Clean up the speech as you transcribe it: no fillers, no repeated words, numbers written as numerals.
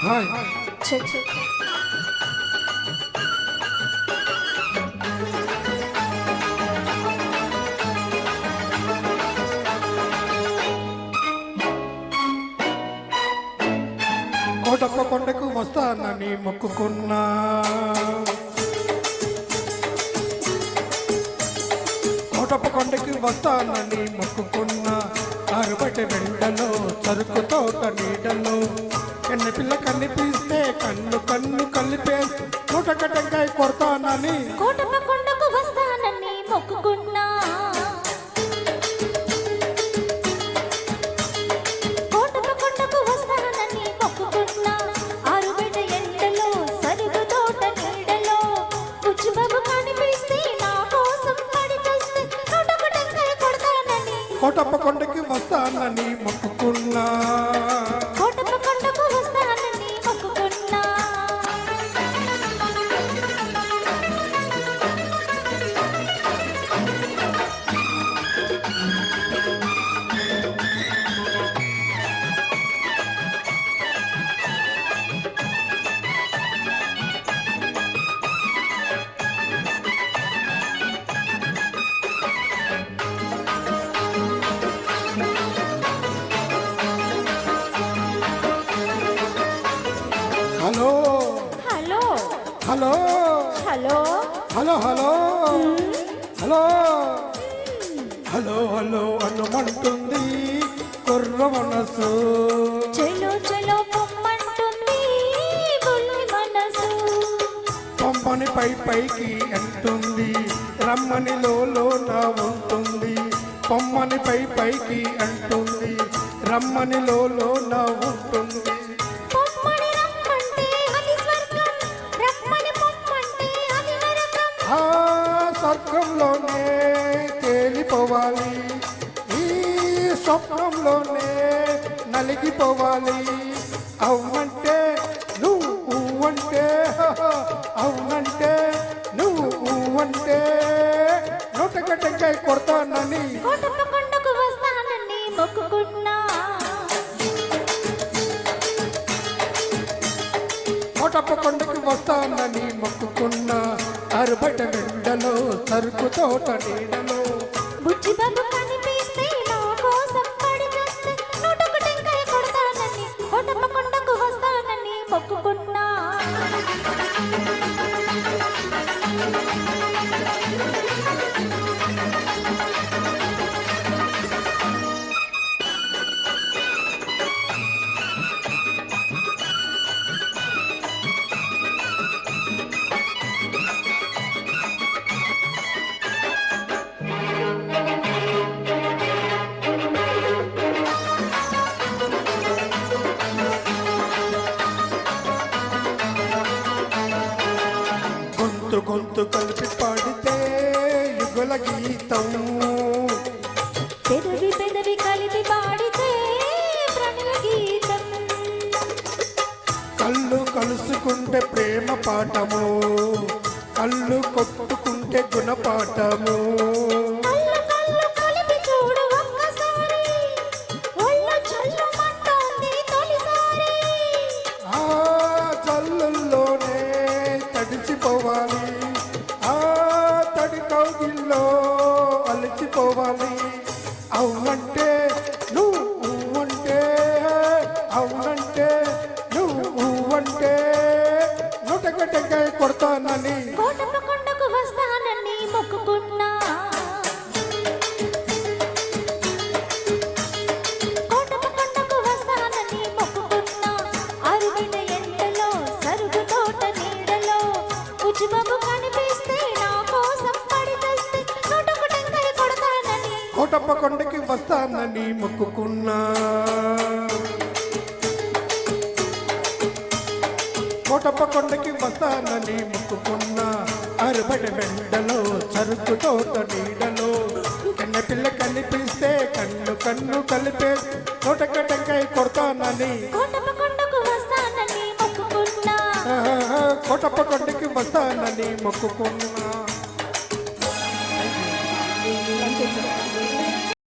hi Kotappa కొండకు వస్తానని మొక్కుకున్నా కోటప్ప కొండకి వస్తానని మొక్కుకున్నా ఆరుబటి వెంటలో చెరుకు తోట నీడలో ఎన్ని పిల్ల కనిపిస్తే కన్ను కన్ను కలిపేసి నూటకటంకాయ కొడతానని కోటప్ప కొండకు వస్తానని మొక్కుకున్నా కోటప్ప కొండకు వస్తానని మొక్కుకున్నా ఆరుబెట ఎండలో సరుగు తోట నీడలో బుచ్చిబాబు కనిపిస్తే నా కోసం పడి చేస్తే నూటకటంకాయ కొడతానని కోటప్ప కొండకి వస్తానని మొక్కుకున్నా కోటప్ప కొండకు వస్తానని మొక్కుకున్నా hello hello hello hello hello hello hello hello hello అనుమంటుంది కుర్ర మనసు చెలో చెలో పొమ్మంటుంది బుల్లి మనసు పంపని పైకి అంటుంది రమ్మని నా ఉంటుంది పొమ్మని పైకి అంటుంది రమ్మని నా ఉంటుంది పొమ్మని రమ్మంటే అది స్వర్గం రమ్మని పొమ్మంటే అది నరకం ఆ స్వర్గంలోనే తేలిపోవాలి ఈ స్వప్నంలోనే నలిగిపోవాలి అవునంటే నువ్వు అంటే అవునంటే నువ్వు అంటే నూటగడ్డకాయ కొడతానని కోటప్ప కొండకు వస్తానని మొక్కుకున్నా కోటప్ప కొండకి వస్తానని మొక్కుకున్నా అరుబట వెండలో సరుకు తోట నీడలో బుచ్చిబాబు కనిపిస్తే నా కోసం పడి చేస్తే నూటొకటంకాయ కొడతానని కోటప్ప కొండకు వస్తానని మొక్కుకున్నా గొంతు కలిపి పాడితే యుగల గీతం పెదవి కలిపి పాడితే ప్రణయ గీతం కళ్ళు కలుసుకుంటే ప్రేమ పాఠము కళ్ళు కొట్టుకుంటే గుణపాఠము కళ్ళు కళ్ళు కలిపి చూడు ఒక్కసారి ఒళ్ళు చల్లుమంటోంది తొలిసారి ఆ జల్లుల్లోనే తడిచిపోవాలి ఆ తడి కౌగిల్లో అలచిపోవాలి అవునంటే నువ్వు అంటే అవునంటే నువ్వు అంటే నూటగడ్డకాయ కొడతానని కోటప్ప కొండకు వస్తానని మొక్కుకున్నా కోటప్ప కొండకు వస్తానని మొక్కుకున్నా అరువిన ఎండలో సరుగు తోట నీడలో బుచ్చిబాబు కనిపిస్తే నా కోసం పడి చేస్తే నూటొకటంకాయ కొడతానని కోటప్ప కొండకి వస్తానని మొక్కుకున్నా కోటప్ప కొండకి వస్తానని మొక్కుకున్నా అరుబడి వెండలో చెరుకు తోట నీడలో కన్న పిల్ల కనిపిస్తే కన్ను కన్ను కలిపేసి నూటగడ్డకాయ కొడతానని కోటప్ప కొండకు వస్తానని మొక్కుకున్నా కోటప్ప కొండకి వస్తానని మొక్కుకున్నా